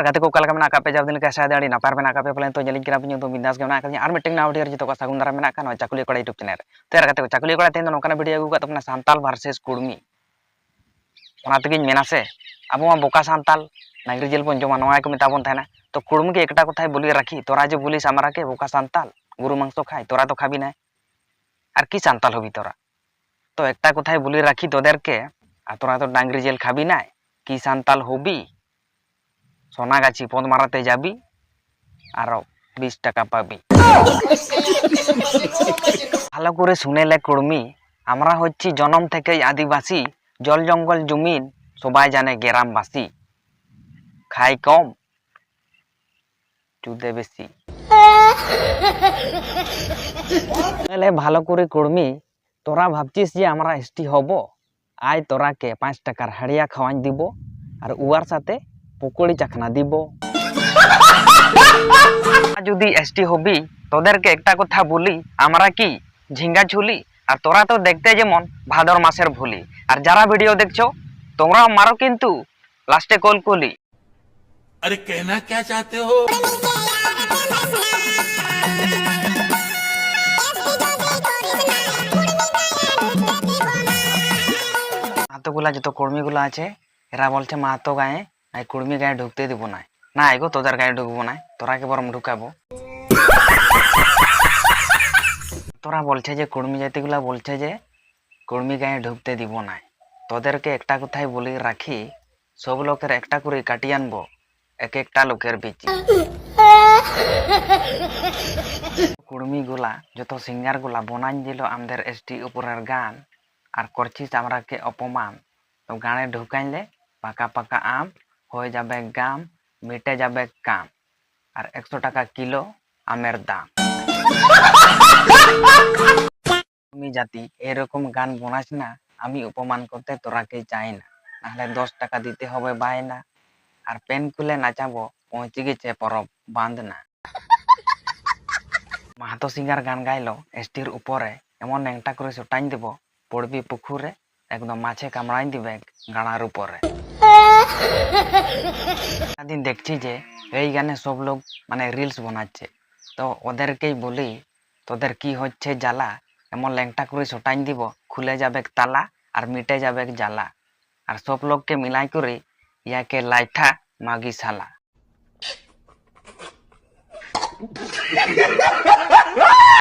गाते को कल का पे जब दिन का शायद अड़ी नपार में पे पले तो जलिंग किना पिन तो बिंदास के का आर मिटिंग ना उठियर जितो का सागुन दारा में का चाकुली कोड़ा यूट्यूब चैनल तो यार गाते चाकुली कोड़ा तेन नोकना वीडियो अगु का तो सांताल वर्सेस कुर्मी ओना तगिन मेना से अब मा बोका सांताल नागरी जेल बन जमा नवा को मेता बन थाना तो कुर्मी के एकटा कोथाय बोली राखी तोरा जे बोली सामरा के बोका सांताल गुरु मांस खाय तोरा तो खाबी ना আর কি সান্তাল হবি তোরা তো একটা কথাই বলি রাখি তোদেরকে আর তোরা তো ডাংরি জেল খাবি না কি সান্তাল হবি সোনাগাছি পদ মারাতে যাবি আর 20 টাকা পাবি ভালো করে শুনেলে কুর্মি আমরা হচ্ছি জন্ম থেকেই আদিবাসী জল জঙ্গল জমিন সবাই জানে গ্রামবাসী খাই কম চুদে বেশি ভালো করে কুর্মি তোরা ভাবছিস যে আমরা এসটি হব আয় তোরাকে 5 টাকার হাড়িয়া খাওয়াই দিব আর উয়ার সাথে পকোড়ি চাখনা দিব যদি এসটি হবি তোদেরকে একটা কথা বলি আমরা কি ঝিঙ্গা ঝুলি আর তোরা তো দেখতে যেমন ভাদর মাসের ভুলি আর যারা ভিডিও দেখছো তোমরাও মারো কিন্তু লাস্টে কল কলি अरे कहना क्या चाहते हो মাহাতোগুলা যত কর্মীগুলা আছে এরা বলছে মাহাতো গায়ে নাই কুর্মি গায়ে ঢুকতে দিব না না এগো তোদের গায়ে ঢুকবো না তোরাকে বরং ঢুকাবো তোরা বলছে যে কুর্মি জাতিগুলা বলছে যে কুর্মি গায়ে ঢুকতে দিব না তোদেরকে একটা কথাই বলি রাখি সব লোকের একটা করে কাটিয়ে আনবো এক একটা লোকের বিচি কুর্মি গুলা যত সিঙ্গার গুলা বনান দিল আমাদের এসটি উপরের গান আর করছিস আমরাকে অপমান তো গানে ঢুকাইলে পাকা পাকা আম হয়ে যাবে গাম মিটে যাবে কাম আর 100 টাকা কিলো আমের দাম তুমি জাতি এরকম গান বোনাস না আমি অপমান করতে তোরাকে চাই না নাহলে 10 টাকা দিতে হবে বায়না আর পেন খুলে নাচাবো পৌঁছে গেছে পরব বাঁধ না মাহাতো সিঙ্গার গান গাইলো এসটির উপরে এমন একটা করে সোটাইন দেব পড়বি পুকুরে একদম মাছে কামড়াই দিবে গাড়ার উপরে দিন দেখছি যে এই গানে সব লোক মানে রিলস বানাচ্ছে তো ওদেরকেই বলি তোদের কি হচ্ছে জ্বালা এমন ল্যাংটা করে সোটাইন দিব খুলে যাবে তালা আর মিটে যাবে জ্বালা আর সব লোককে মিলাই করে ইয়াকে লাইঠা মাগি শালা